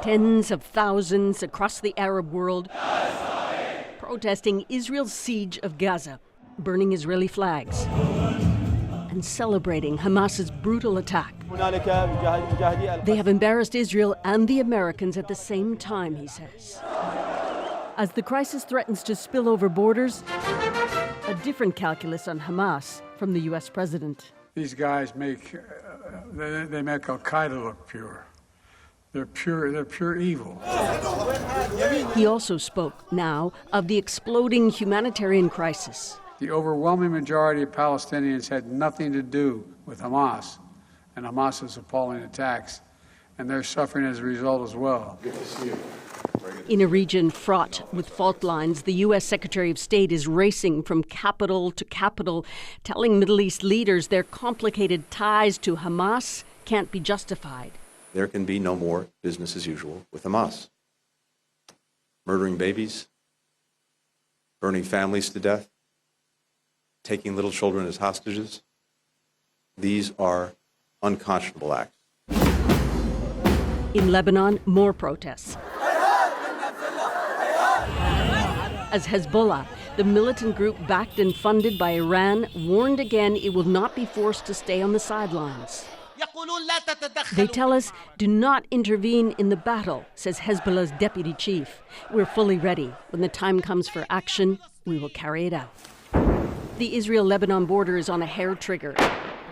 Tens of thousands across the Arab world protesting Israel's siege of Gaza, burning Israeli flags, and celebrating Hamas's brutal attack. They have embarrassed Israel and the Americans at the same time, he says. As the crisis threatens to spill over borders, a different calculus on Hamas from the U.S. president. These guys make Al-Qaeda look pure. They're pure evil. He also spoke now of the exploding humanitarian crisis. The overwhelming majority of Palestinians had nothing to do with Hamas and Hamas's appalling attacks, and they're suffering as a result as well. Good to see you. In a region fraught with fault lines, the U.S. Secretary of State is racing from capital to capital, telling Middle East leaders their complicated ties to Hamas can't be justified. There can be no more business as usual with Hamas. Murdering babies, burning families to death, taking little children as hostages. These are unconscionable acts. In Lebanon, more protests. As Hezbollah, the militant group backed and funded by Iran, warned again it will not be forced to stay on the sidelines. They tell us, do not intervene in the battle, says Hezbollah's deputy chief. We're fully ready. When the time comes for action, we will carry it out. The Israel-Lebanon border is on a hair trigger,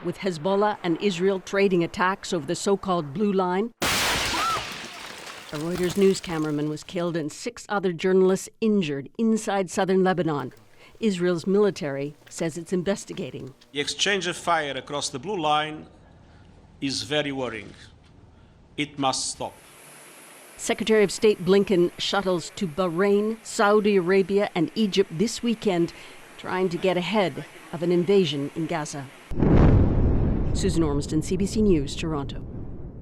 with Hezbollah and Israel trading attacks over the so-called Blue Line. A Reuters news cameraman was killed and 6 other journalists injured inside southern Lebanon. Israel's military says it's investigating. The exchange of fire across the Blue Line is very worrying. It must stop. Secretary of State Blinken shuttles to Bahrain, Saudi Arabia, and Egypt this weekend, trying to get ahead of an invasion in Gaza. Susan Ormiston, CBC News, Toronto.